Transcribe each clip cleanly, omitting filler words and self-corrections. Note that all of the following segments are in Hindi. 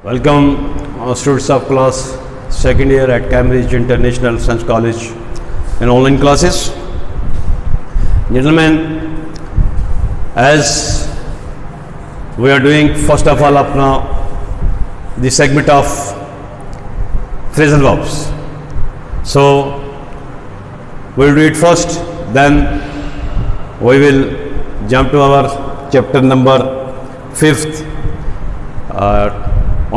Welcome, students of class second year at Cambridge International Science College in online classes. Gentlemen, as we are doing first of all अपना the segment of phrasal verbs. So we will do it first, then we will jump to our chapter number 5th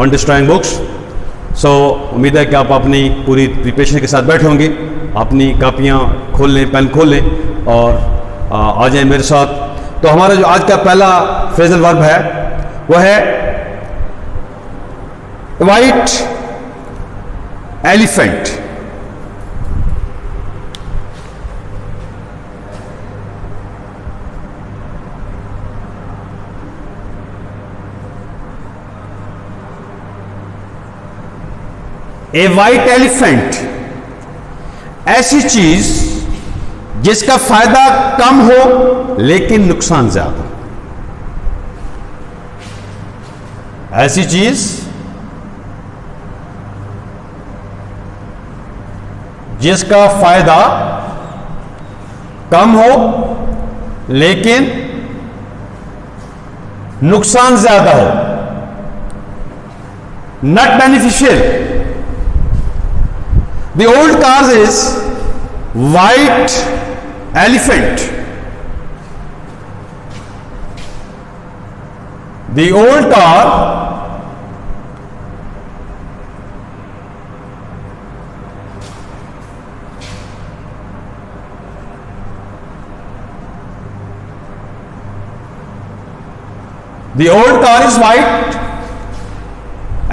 on destroying books. So उम्मीद है कि आप अपनी पूरी प्रिपरेशन के साथ बैठे होंगे, अपनी कापियाँ खोल लें, पेन खोल लें और आ जाएं मेरे साथ. तो हमारा जो आज का पहला फ्रेजल वर्ब है वह है वाइट एलिफेंट. ए वाइट एलिफेंट, ऐसी चीज जिसका फायदा कम हो लेकिन नुकसान ज्यादा. ऐसी चीज जिसका फायदा कम हो लेकिन नुकसान ज्यादा हो. Not beneficial. The old car is white elephant. The old car is white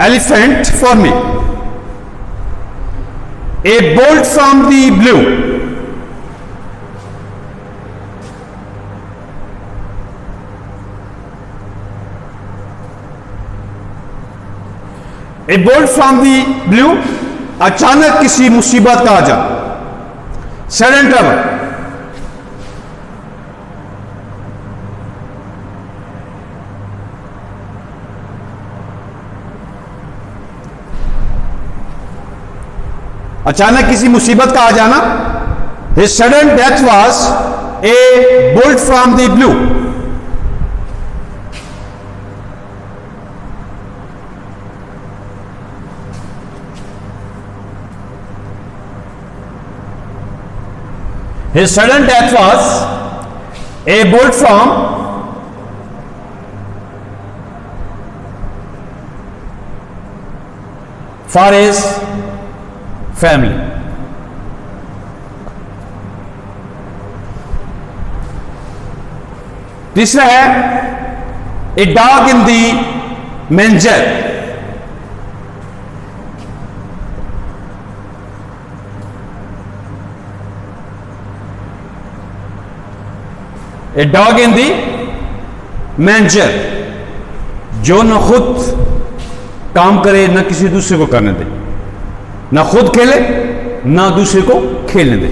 elephant for me. A bolt from the blue. A bolt from the blue. अचानक किसी मुसीबत का आ जा. Sudden trouble. अचानक किसी मुसीबत का आ जाना. His sudden death was a bolt from the blue. His sudden death was a bolt from for his family. तीसरा है a dog in the मेंजर. A dog in दी मेंजर, जो न खुद काम करे न किसी दूसरे को करने दे, ना खुद खेले ना दूसरे को खेलने दे.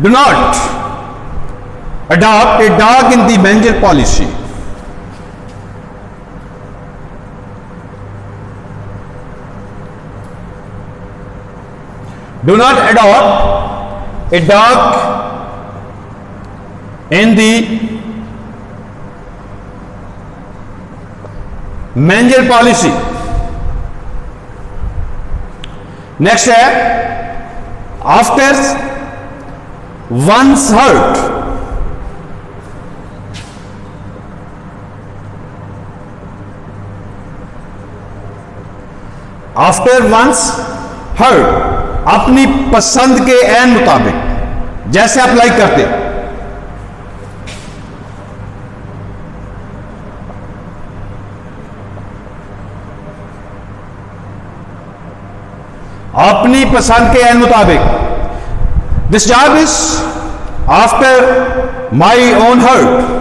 Do not adopt a dog in the manger policy. Do not adopt a dog in the manger policy. Next है after once hurt. After once hurt, अपनी पसंद के ऐन मुताबिक जैसे आप लाइक करते. अपनी पसंद के ऐन मुताबिक. This job is after my own heart.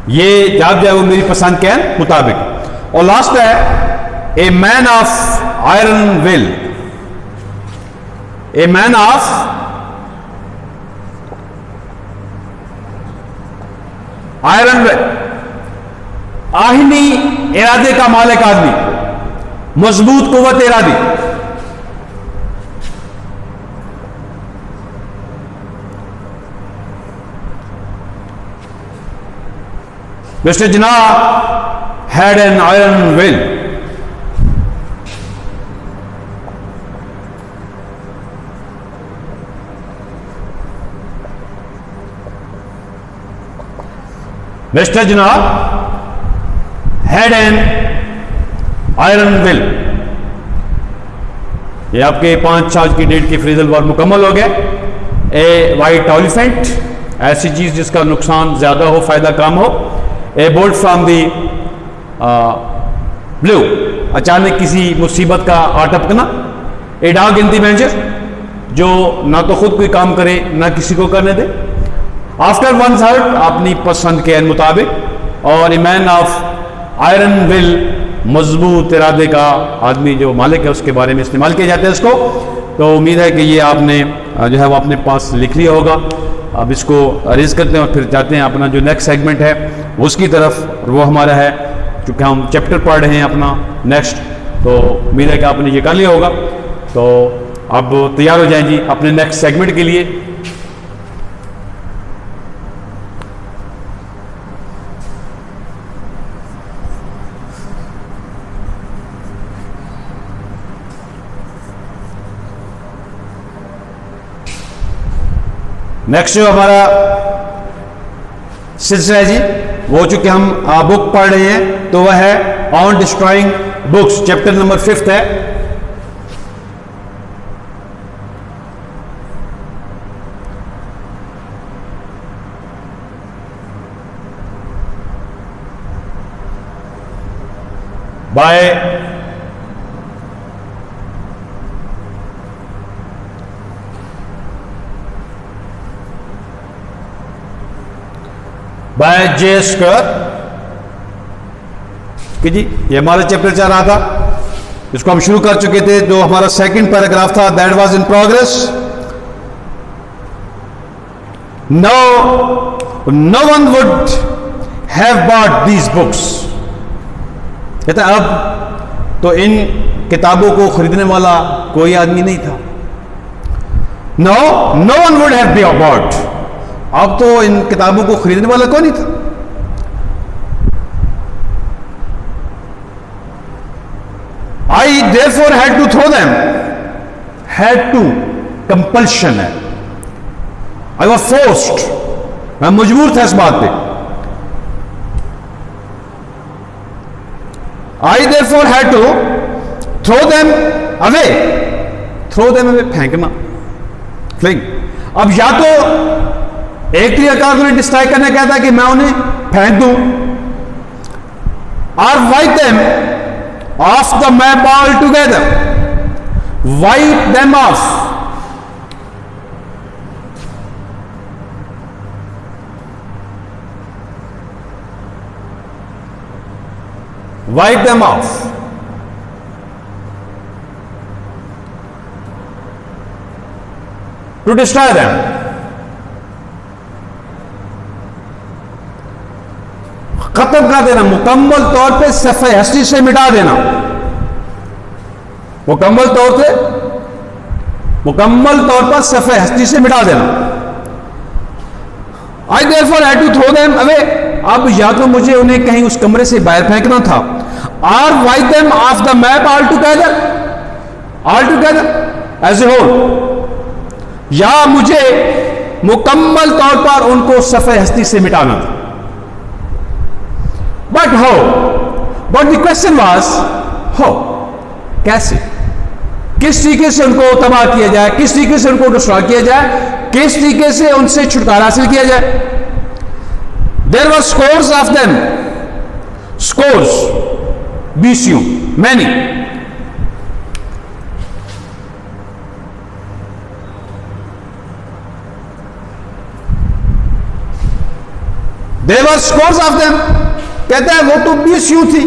ये जवाब जो है वो मेरी पसंद के मुताबिक। और लास्ट है a man of iron will, a man of iron will, आहिनी इरादे का मालिक आदमी, मजबूत कुव्वत Eradi. Mr. Jinnah had an iron will. Mr. Jinnah had an iron will. ये आपके 5 आज की डेट के फ्रेजल वर्ब मुकम्मल हो गए। ए वाइट एलिफेंट, ऐसी चीज जिसका नुकसान ज्यादा हो फायदा कम हो। ए बोल्ट फ्रॉम दी ब्लू, अचानक किसी मुसीबत का आटपकना। A dog in the manager, जो ना तो खुद कोई काम करे ना किसी को करने दे। आफ्टर वन हर्ट, अपनी पसंद के मुताबिक। और ए मैन ऑफ आयरन विल, मजबूत इरादे का आदमी जो मालिक है उसके बारे में इस्तेमाल किया जाता है इसको। तो उम्मीद है कि ये आपने जो है वो अपने पास लिख लिया होगा। अब इसको अरेज करते हैं और फिर जाते हैं अपना जो नेक्स्ट सेगमेंट है उसकी तरफ। वो हमारा है, चूँकि हम चैप्टर पढ़ रहे हैं अपना नेक्स्ट, तो उम्मीद है कि आपने ये कर लिया होगा। तो अब तैयार हो जाएं जी अपने नेक्स्ट सेगमेंट के लिए। नेक्स्ट जो हमारा सिलसिला है जी, वो चूंकि हम बुक पढ़ रहे हैं तो वह है on destroying books, chapter number 5 है। बाय जे स्क्वायर कि जी ये हमारा चैप्टर चल रहा था, इसको हम शुरू कर चुके थे। जो हमारा सेकंड पैराग्राफ था that was in progress. No one would have bought these books. कहता अब तो इन किताबों को खरीदने वाला कोई आदमी नहीं था। No one would have bought, अब तो इन किताबों को खरीदने वाला कौन नहीं था। I therefore had to throw them, had to compulsion है, आई वाज फोर्स्ड, मैं मजबूर था इस बात पे। I therefore had to throw them away, throw them away फेंकना, फ्लिंग। अब या तो एक तरीका उन्हें डिस्ट्राय करने कहता है कि मैं उन्हें फेंक दूं, और wipe them off the map altogether, wipe them off, wipe them off. To destroy them, खत्म कर देना, मुकम्मल तौर पे सफ़े हस्ती से मिटा देना, मुकम्मल तौर पर सफ़े हस्ती से मिटा देना। I therefore had to throw them away, अब या तो मुझे उन्हें कहीं उस कमरे से बाहर फेंकना था, और wipe them off the map altogether as a whole, या मुझे मुकम्मल तौर पर उनको सफ़े हस्ती से मिटाना था। But how? But the question was how? कैसे, किस तरीके से उनको तबाह किया जाए, किस तरीके से उनको डिस्ट्रॉय किया जाए, किस तरीके से उनसे छुटकारा हासिल किया जाए। There were scores of them, scores, बीसियों, many. There were scores of them, कहता है वो तो 20 यूं थी,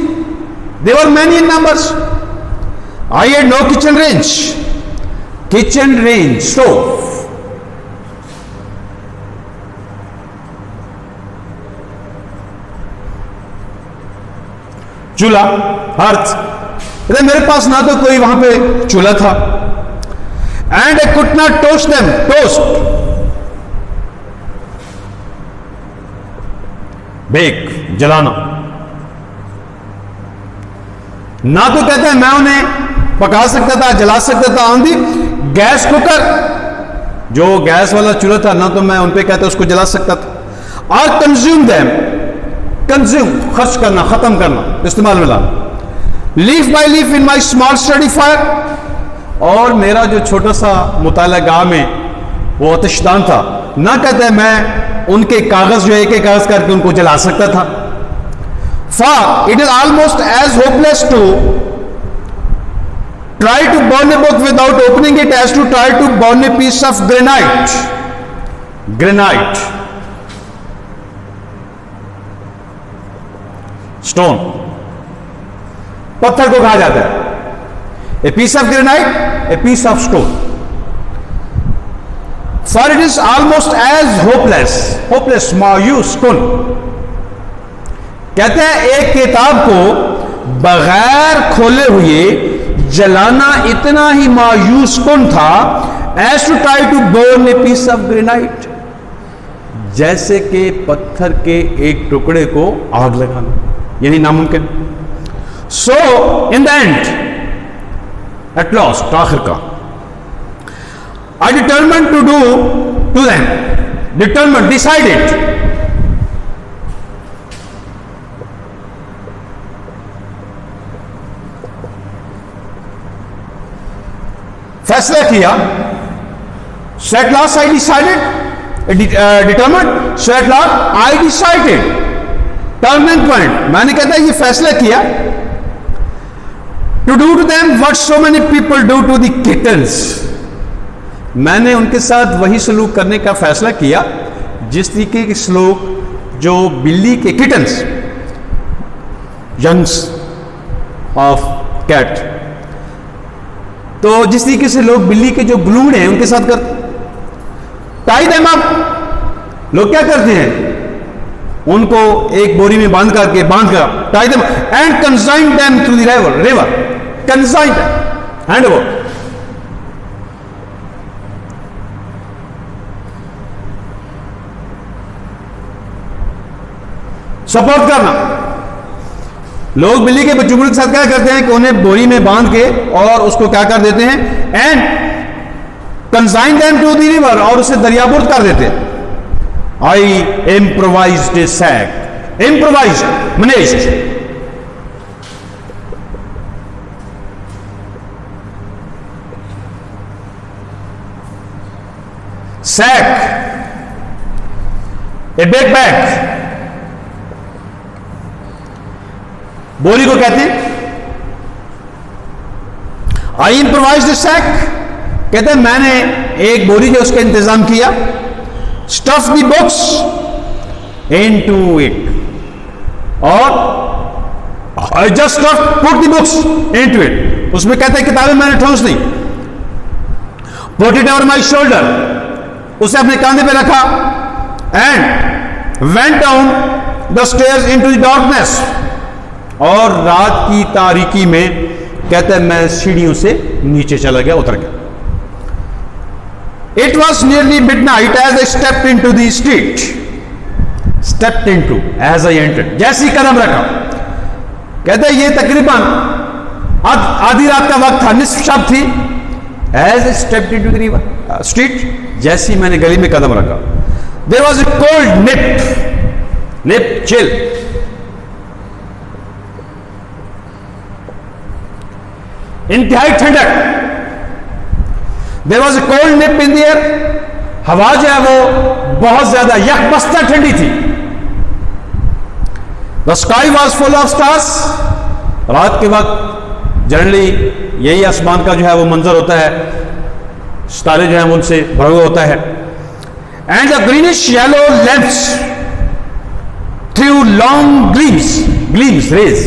there many in numbers. I had no kitchen range, kitchen range stove, चूल्हा, अर्थ, मेरे पास ना तो कोई वहां पे चूल्हा था, and I could not toast them, toast, bake, जलाना, ना तो कहते हैं मैं उन्हें पका सकता था, जला सकता था। ऑन दी गैस कुकर, जो गैस वाला चूल्हा था, ना तो मैं उन पे कहते उसको जला सकता था। और कंज्यूम देम, कंज्यूम, खर्च करना, खत्म करना, इस्तेमाल में लाना। Leaf by leaf in my small study fire, और मेरा जो छोटा सा मुताला गाह में वो आतिशदान था, ना कहते मैं उनके कागज जो एक एक कागज करके उनको जला सकता था। For it is almost as hopeless to try to burn a book without opening it as to try to burn a piece of granite, granite, stone, पत्थर को कहा जाता है। A piece of granite, a piece of stone. For it is almost as hopeless, hopeless, मायूस, कुन, कहते हैं एक किताब को बगैर खोले हुए जलाना इतना ही मायूस कुन था, as to try to burn a piece of granite, जैसे कि पत्थर के एक टुकड़े को आग लगाना, यानी नामुमकिन। So in the end, at last, आखिरकार, I determined to do to them, determined, decided, फैसला किया। So at last I decided, determined, so at last I decided, turning point, मैंने कहता है ये फैसला किया, to do to them what so many people do to the kittens, मैंने उनके साथ वही सलूक करने का फैसला किया जिस तरीके के सलूक जो बिल्ली के, किटन्स, यंग्स ऑफ कैट, तो जिस तरीके से लोग बिल्ली के जो ग्लूड हैं उनके साथ करते, टाई देम अप, लोग क्या करते हैं उनको एक बोरी में बांध कर, tie them and consign them to the river, consign, hand over. Support करना, लोग बिल्ली के बच्चों के साथ क्या करते हैं कि उन्हें बोरी में बांध के और उसको क्या कर देते हैं, and consign them to the river, और उसे दरियाबुर्द कर देते हैं। I improvised a sack, improvised managed, sack, a big bag, बोरी को कहते हैं। आई इम्प्रोवाइज्ड ए सैक, कहते हैं मैंने एक बोरी जो उसका इंतजाम किया, stuff the books into it, और I just put the books into it, उसमें कहते हैं किताबें मैंने ठोस दी, put it over my shoulder, उसे अपने कंधे पे रखा, and went down the stairs into the darkness, और रात की तारीकी में कहते हैं मैं सीढ़ियों से नीचे चला गया, उतर गया। It was nearly midnight as I stepped into the street, stepped into, as I entered, जैसे ही कदम रखा, कहते हैं ये तकरीबन आधी रात का वक्त था, निस्फ शब थी। As I stepped into the river street, जैसे ही मैंने गली में कदम रखा, there was a cold nip, nip, chill, इंतहाई ठंडक, there was a cold nip in the air, हवा जो है वो बहुत ज्यादा यकबस्ता ठंडी थी। The sky was full of stars, रात के वक्त जनरली यही आसमान का जो है वो मंजर होता है, सितारे जो है उनसे भरा हुआ होता है। And the greenish yellow lamps, threw long gleams rays.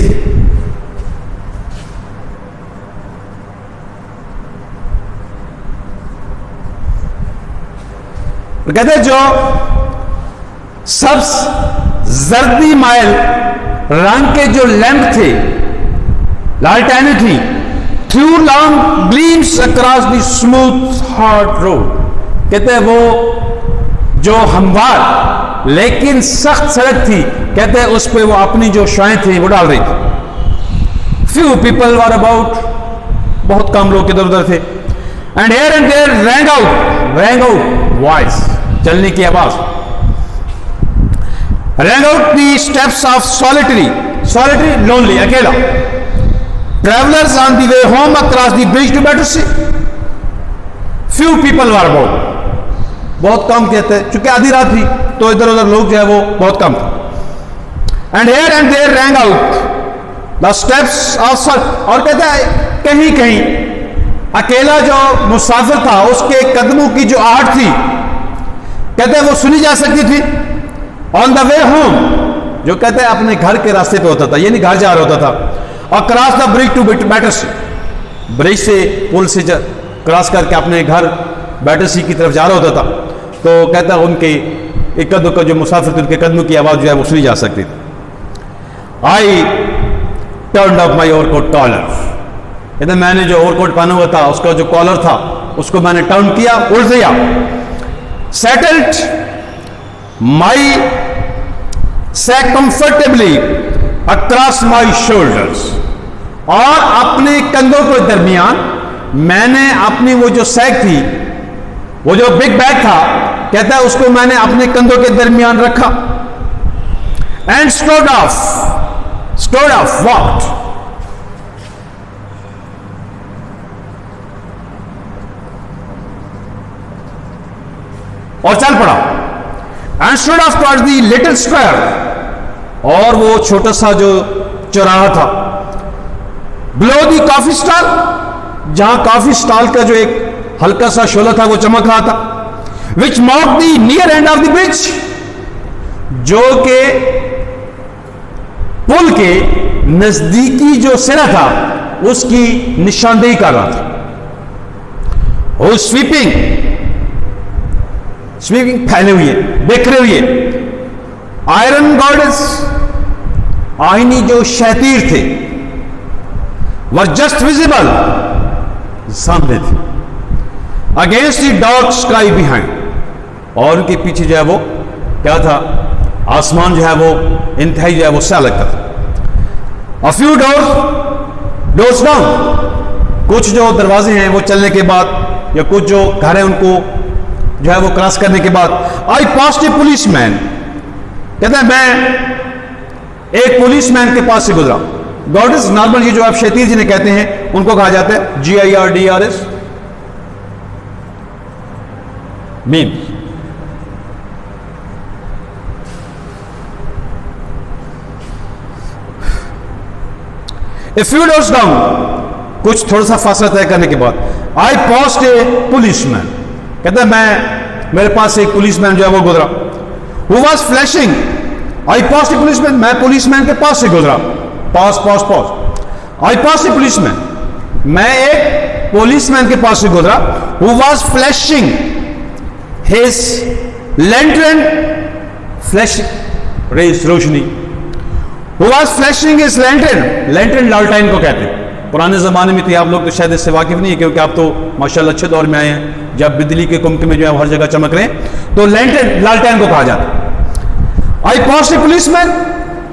कहते हैं जो सब जर्दी माइल रंग के जो लैंप थे, लालटेनें थी, through long gleams across the smooth hard road. कहते हैं वो जो हमवार लेकिन सख्त सड़क थी, कहते हैं उस पे वो अपनी जो शाएं थी वो डाल रही थी। फ्यू पीपल वर अबाउट, बहुत कम लोग इधर उधर थे। And here and there rang out voice, चलने की आवाज, rang out the steps of solitary lonely, अकेला, travellers on the way home across the bridge to Battersea. Few people were about, बहुत कम कहते हैं, चूंकि आधी रात थी तो इधर उधर लोग जो है वो बहुत कम थे। And here and there rang out the steps of, और कहते हैं कहीं कहीं अकेला जो मुसाफिर था उसके कदमों की जो आहट थी, कहते हैं वो सुनी जा सकती थी। ऑन द वे होम, जो कहते हैं अपने घर के रास्ते पे होता था, यानी घर जा रहा होता था। Across the bridge to Battersea, bridge से, पुल से क्रॉस करके अपने घर बैटरसी की तरफ जा रहा होता था, तो कहता है उनके इक्का दुक्का जो मुसाफिर थे उनके कदमों की आवाज जो है वो सुनी जा सकती थी। I turn up my overcoat collar, कहते मैंने जो ओवरकोट पहना हुआ था उसका जो कॉलर था उसको मैंने टर्न किया, उल्ट दिया। Settled my sack comfortably across my shoulders, और अपने कंधों के दरमियान मैंने अपनी वो जो सैक थी, वो जो बिग बैग था, कहता है उसको मैंने अपने कंधों के दरमियान रखा। एंड स्टोड ऑफ वॉक्ड, और चल पड़ा। And stood of towards the little square, और वो छोटा सा जो चौराहा था, बिलो द कॉफी स्टॉल, जहां कॉफी स्टॉल का जो एक हल्का सा शोला था वो चमक रहा था। Which mark the near end of the bridge, जो के पुल के नजदीकी जो सिरा था उसकी निशानदेही कर रहा था। वो स्वीपिंग फैले हुए, बिखरे हुए, आयरन गॉडेस, आईनी जो शैतीर थे, वर जस्ट विजिबल, सामने थे, against the dark sky behind, और उनके पीछे जो है वो क्या था, आसमान जो है वो इंतहाई जो है वो सा लगता था। अ फ्यू डोर्स डाउन, कुछ जो दरवाजे हैं वो चलने के बाद, या कुछ जो घर है उनको जो है वो क्रॉस करने के बाद, आई पास्ट ए पुलिसमैन, कहते हैं मैं एक पुलिसमैन के पास से गुजरा। गॉडेस नॉर्मल ये जो आप शैतीर जिन्हें कहते हैं उनको कहा जाता है GIRDRS, mean. A few doors down, कुछ थोड़ा सा फासला तय करने के बाद, आई पास्ट ए पुलिसमैन, कहता है मेरे पास एक पुलिसमैन जो है वो गुजरा। Who was flashing, I past A policeman, मैं पुलिसमैन के पास से गुजरा। पास आई पास्ट ए पुलिसमैन, मैं एक पुलिसमैन के पास से गुजरा। Who was flashing his lantern, flashing rays, रोशनी। Who was flashing his lantern लालटेन को कहते हैं। पुराने ज़माने में थी, आप लोग तो शायद इससे वाकिफ नहीं है क्योंकि आप तो माशाल्लाह अच्छे दौर में आए हैं जब बिजली के कुमके में जो है हर जगह चमक रहे हैं, तो लालटेन को कहा जाता है। आई पास्ट ए पुलिसमैन,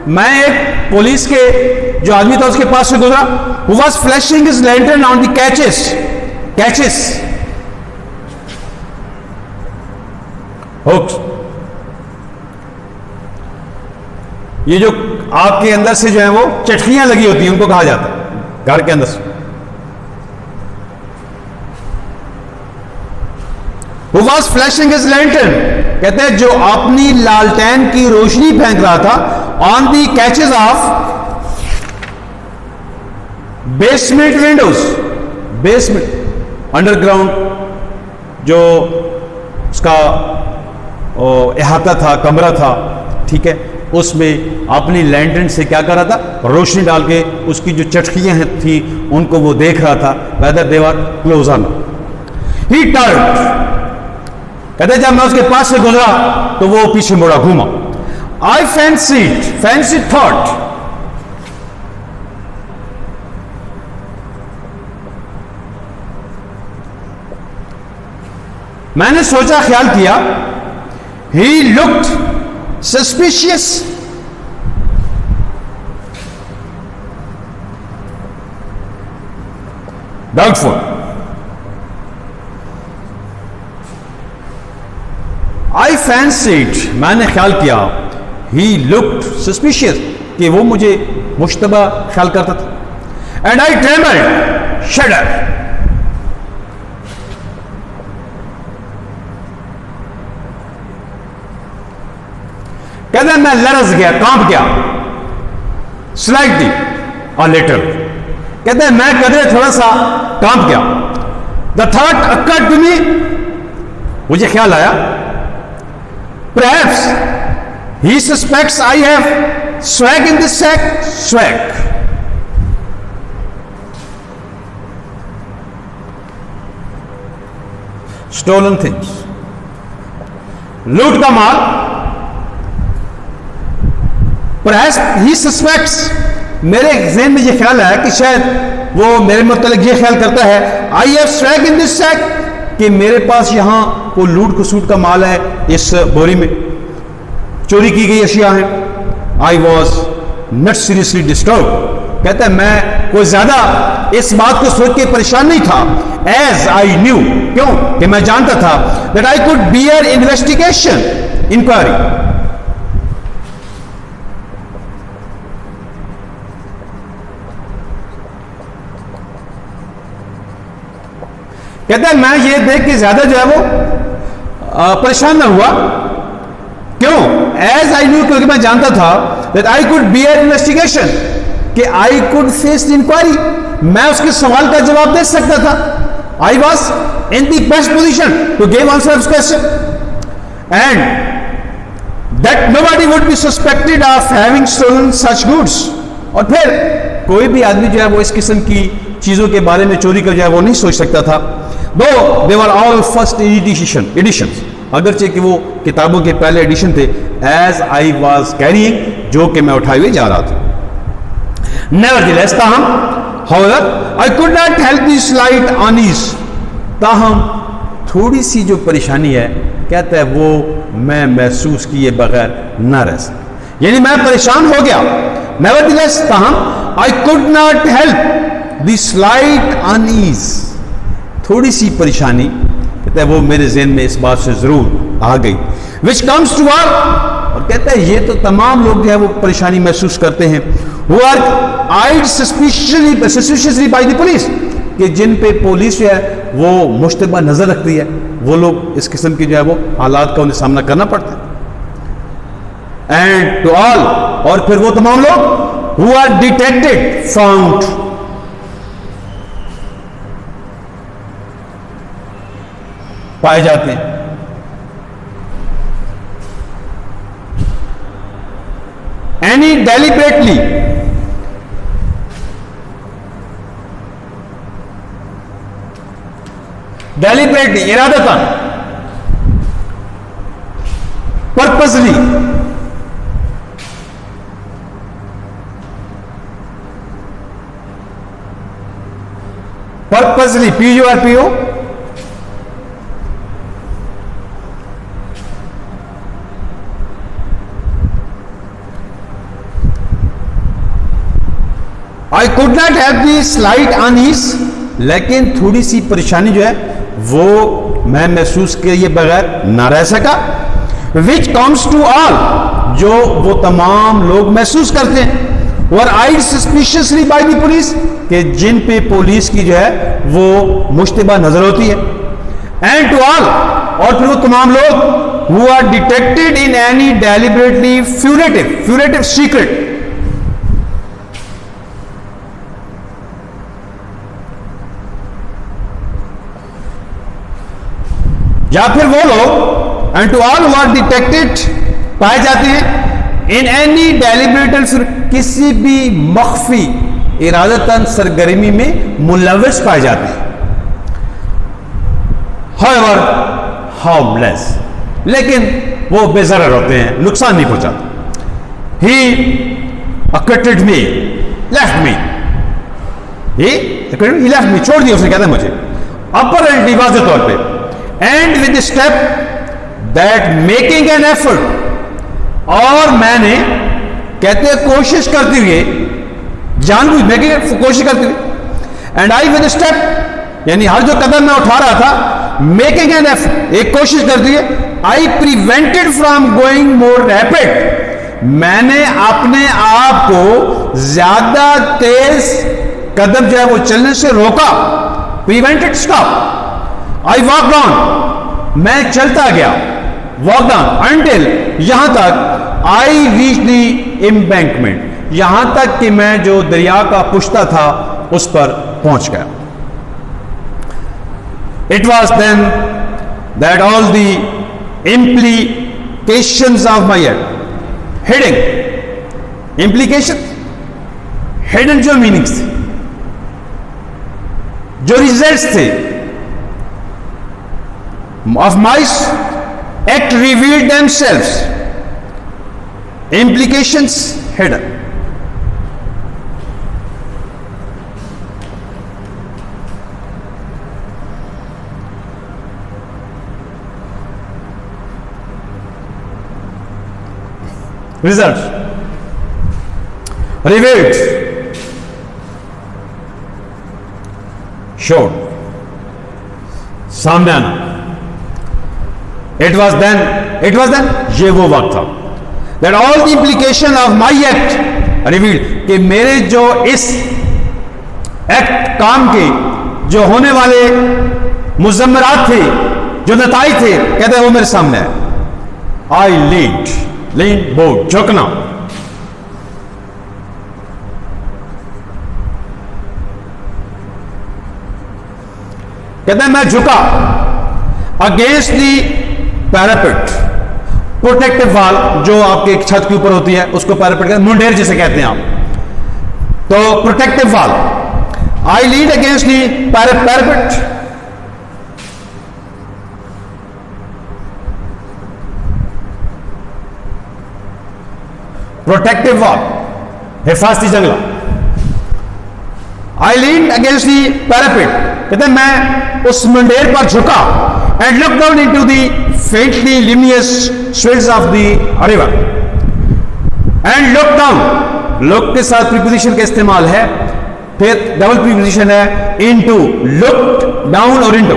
मैं एक पुलिस के जो आदमी था उसके पास से गुजरा। Who was flashing his lantern on the catches, hooks, ये जो आपके अंदर से जो है वो चटकियां लगी होती हैं उनको कहा जाता है, घर के अंदर से। Who was flashing his lantern, कहते हैं जो अपनी लालटेन की रोशनी फेंक रहा था, on the catches of basement Windows, basement underground जो उसका अहाता था, कमरा था, ठीक है, उसमें अपनी लैंटर्न से क्या कर रहा था, रोशनी डाल के उसकी जो चटकियां थी उनको वो देख रहा था, whether they were close on. He turned, कहते जब मैं उसके पास से गुजरा तो वो पीछे मुड़ा, घूमा। आई फैंसी थॉट, मैंने सोचा, ख्याल किया, he looked suspicious, doubtful. I fancied, मैंने ख्याल किया, ही लुक्ड सस्पिशियस, कि वो मुझे मुश्तबा ख्याल करता था। एंड आई ट्रेमल्ड, शडर, कहते मैं लरज गया, कांप गया, स्लाइटली और लिटिल, कहते हैं मैं कदरे थोड़ा सा कांप गया। The thought occurred to me, मुझे ख्याल आया, perhaps he suspects I have swag in this sack, swag, stolen things, लूट का माल। Perhaps he suspects, मेरे ज़हन में ये ख्याल आया कि शायद वो मेरे मुतालिक ये ख्याल करता है, I have swag in this sack, कि मेरे पास यहां को लूट खसूट का माल है, इस बोरी में चोरी की गई अशिया है। I was not seriously disturb, कहता है मैं कोई ज्यादा इस बात को सोच के परेशान नहीं था। एज आई न्यू, क्यों कि मैं जानता था, that I could bear investigation, inquiry. कहता है मैं ये देख के ज्यादा जो है वो परेशान ना हुआ, क्यों? एज आई न्यू, क्योंकि मैं जानता था that I could bear investigation, कि आई कुड फेस इंक्वायरी, मैं उसके सवाल का जवाब दे सकता था। I was in the best position to give answer to question, and that nobody would be suspected of having stolen such goods. और फिर कोई भी आदमी जो है वो इस किस्म की चीजों के बारे में चोरी का जो है वो नहीं सोच सकता था। दो दे वर ऑल फर्स्ट एडिशन, अगरचे कि वो किताबों के पहले एडिशन थे। एज आई वॉज कैरिंग, जो कि मैं उठाए हुए जा रहा था। नेवरदलेस, ताहम, however I could not help the slight unease, ताहम थोड़ी सी जो परेशानी है, कहता है वो मैं महसूस किए बगैर न रह सका, यानी मैं परेशान हो गया। नेवरदलेस, ताहम I could not help the slight unease, थोड़ी सी परेशानी, कहता है वो मेरे ज़हन में इस बात से जरूर आ गई। विच कम्स टू ऑल, और कहता है ये तो तमाम लोग जो है वो परेशानी महसूस करते हैं। Who are eyed suspiciously by the police, कि जिन पे पुलिस जो है वो मुश्तबा नजर रखती है, वो लोग इस किस्म की जो है वो हालात का उन्हें सामना करना पड़ता है। एंड टू ऑल, और फिर वो तमाम लोग हु आर डिटेक्टेड, फाउंड, पाए जाते हैं। एनी डेलिबरेटली, इरादतन, purposely, PURPO, I could not have the slight unease, लेकिन थोड़ी सी परेशानी जो है वो मैं महसूस किए बगैर ना रह सका। विच कम्स टू ऑल, जो वो तमाम लोग महसूस करते हैं। वर आइड सस्पिशियसली बाय द पुलिस, कि जिन पे पुलिस की जो है वो मुश्तबा नजर होती है। एंड टू ऑल, और फिर वो तमाम लोग who are detected in any deliberately furtive secret, या फिर वो लोग, and to all who are detected, पाए जाते हैं इन एनी डेलिब्रेटेड, फिर किसी भी मख्फी इरादतन सरगर्मी में मुलव्वस पाए जाते हैं। However, harmless, लेकिन वो बेजरर होते हैं, नुकसान नहीं पहुंचाते। He acquitted me, left me, he left me, छोड़ दिया उसने, कहता है मुझे, apparently वाज़ेह तौर पे, and with the step that making an effort, और मैंने, कहते हैं कोशिश करते हुए, जानबूझ मेकिंग कोशिश करते हुए, एंड आई विद स्टेप, यानी हर जो कदम मैं उठा रहा था, मेकिंग एन एफर्ट, एक कोशिश करते हुए, I prevented from going more rapid, मैंने अपने आप को ज्यादा तेज कदम जो है वो चलने से रोका, prevented, stop, I walk down, मैं चलता गया, वॉक डाउन अंटिल, यहां तक, आई रीच द एम्बैंकमेंट, यहां तक कि मैं जो दरिया का पुश्ता था उस पर पहुंच गया। It was then that all the implications of my act, hidden implication, hidden जो मीनिंग्स थे, जो रिजल्ट्स थे of my act revealed themselves, implications hidden. Results revealed, showed, सामने आना। It was then ये वो वक्त था that all the implication of my act revealed, कि मेरे जो इस एक्ट काम के जो होने वाले मुज़म्मरात थे, जो नताइज थे, कहते हैं वो मेरे सामने है। आई लीन बोर्ड, झुकना, कहते हैं मैं झुका against the parapet, protective wall जो आपके छत के ऊपर होती है उसको पैरापेट कहते हैं, मुंडेर जिसे कहते हैं आप, तो protective wall, I lead against the parapet, protective wall, हिफाजती जंगला, I lean against the parapet, कहते हैं मैं उस मुंडेर पर झुका, and look down into the faintly luminous swirls of the river, and look down, look के साथ प्रीपोजिशन का इस्तेमाल है, फिर डबल प्रीपोजिशन है इनटू, लुक डाउन और into,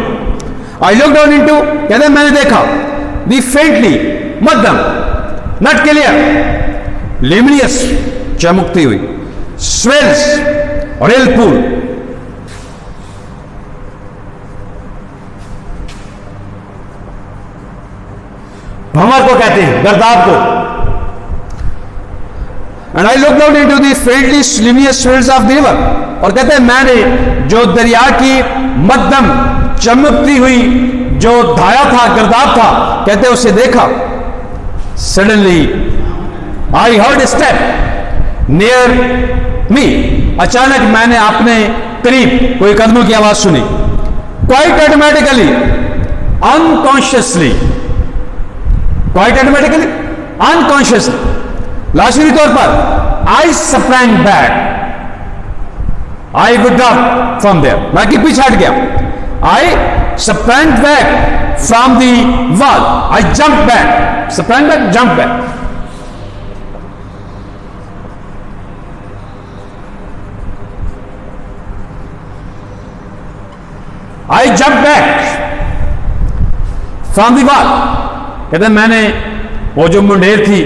I look down into, कहते हैं मैंने देखा, दी फेंटली, मध्यम, नॉट क्लियर, लिमियस चमकती हुई, स्वेल्स, रिल पूल, भंवर को कहते हैं, गर्दाब को, and I look down into the friendly luminous swells of the river, और कहते हैं मैंने जो दरिया की मध्यम चमकती हुई जो धाया था, गर्दाब था, कहते हैं उसे देखा, suddenly I heard step near me, अचानक मैंने अपने करीब कोई कदमों की आवाज सुनी, quite automatically, unconsciously, quite automatically, unconsciously, लाशरी तौर पर, I sprang back, I withdraw from there, मैं कि पीछे हट गया, I sprang back from the wall, I jump back, sprang back, jump back, I jump back from the wall, कहते हैं मैंने वो जो मुंडेर थी,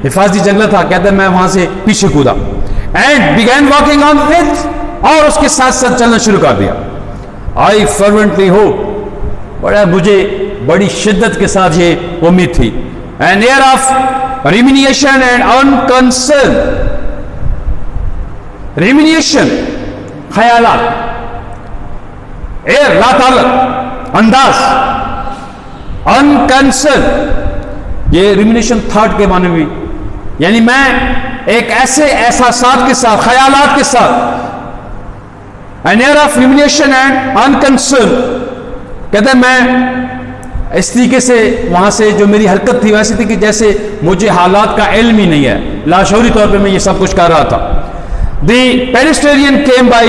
हिफाजती जंगला था, कहते हैं मैं वहां से पीछे कूदा, and began walking on with, और उसके साथ साथ चलना शुरू कर दिया, आई फर्वेंटली होप, बड़ा मुझे बड़ी शिद्दत के साथ ये उम्मीद थी, an air of rumination and unconcern, rumination ख्यालात, एयर लातालत, अंदाज, अनकंसर्न, ये रिमिनेशन थॉट के माने भी यानी मैं एक ऐसे एहसासात के साथ, ख्यालात के साथ, an air of rumination and unconcern, कहते हैं मैं इस तरीके से वहां से जो मेरी हरकत थी वैसी थी कि जैसे मुझे हालात का इल्म ही नहीं है, लाशौरी तौर पे मैं ये सब कुछ कर रहा था। The pedestrian came by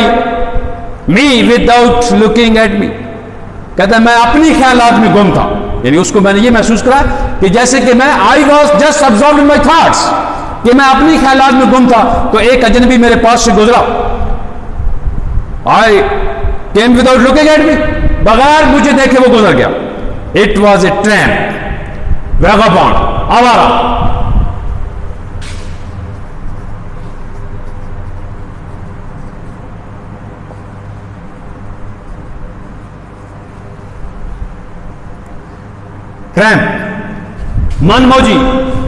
me without looking at me, कहता है मैं अपनी ख्यालात में गुम था, यानी उसको मैंने ये महसूस करा कि जैसे कि मैं I was just absorbed in my thoughts, कि मैं अपनी ख्यालात में गुम था। तो एक अजनबी मेरे पास से गुजरा, I came without looking at me, बगैर मुझे देखे वो गुजर गया। It was a tramp, vagabond, आवारा। ट्रैम्प, मनमौजी,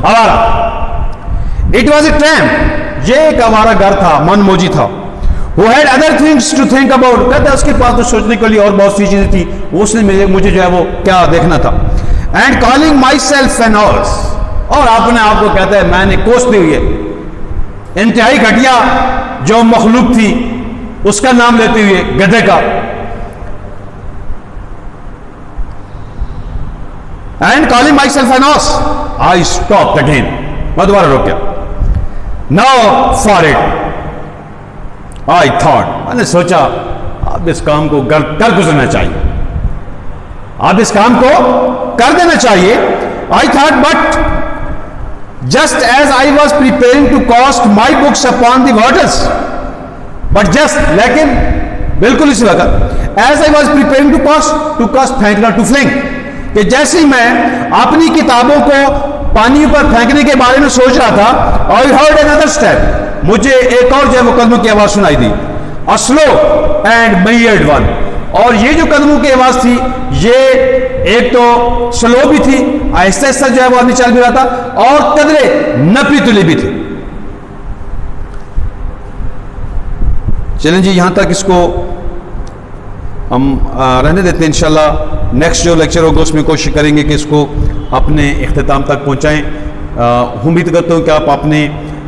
आवारा। इट वॉज ए ट्रैम्प, ये एक आवारा घर था, मनमौजी था। Who had other things to think about, कहते हैं उसके पास तो सोचने के लिए और बहुत सी चीजें थी, उसने मुझे जो है वो क्या देखना था। And calling myself an horse, और अपने आप को कहता है मैंने कोसते हुए इंतहाई घटिया जो मखलूक थी उसका नाम लेते हुए गधे का। And calling myself an horse, I stopped again, मैं दोबारा रुक गया। Now for it, I thought, मैंने सोचा अब इस काम को कर गुजरना चाहिए, अब इस काम को कर देना चाहिए। I thought, but just as I was preparing to cast my books upon the waters, but just, लेकिन बिल्कुल इसी वक्त, as I was preparing to cast फेंकना, to fling, कि जैसे ही मैं अपनी किताबों को पानी पर फेंकने के बारे में सोच रहा था, I heard another step, मुझे एक और जो कदमों की आवाज सुनाई दी, a slow and measured one, और ये जो कदमों की आवाज थी ये एक तो स्लो भी थी, आहिस्ता आहिस्ता जो है वो आदमी चल भी रहा था, और कदरे नपी तुली भी थी। चलें जी, यहां तक इसको हम रहने देते हैं। इंशाल्लाह नेक्स्ट जो लेक्चर होगा उसमें कोशिश करेंगे कि इसको अपने इख्तिताम तक पहुंचाएं। उम्मीद करता हूं कि आप अपने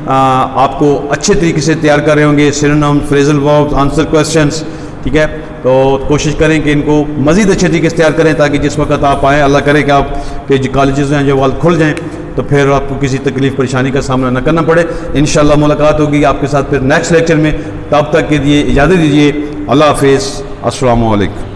आपको अच्छे तरीके से तैयार कर रहे होंगे, synonym, phrasal verbs, answer questions, ठीक है। तो कोशिश करें कि इनको मज़ीद अच्छे तरीके से तैयार करें ताकि जिस वक्त आप आएँ, अल्लाह करे कि आपके जो कॉलेजेस हैं जो वाल खुल जाएँ तो फिर आपको किसी तकलीफ परेशानी का सामना न करना पड़े। इंशाल्लाह मुलाकात होगी आपके साथ फिर नेक्स्ट लेक्चर में। तब तक के लिए इजाज़त दीजिए। अल्लाह हाफिज़, अस्सलामु अलैकुम।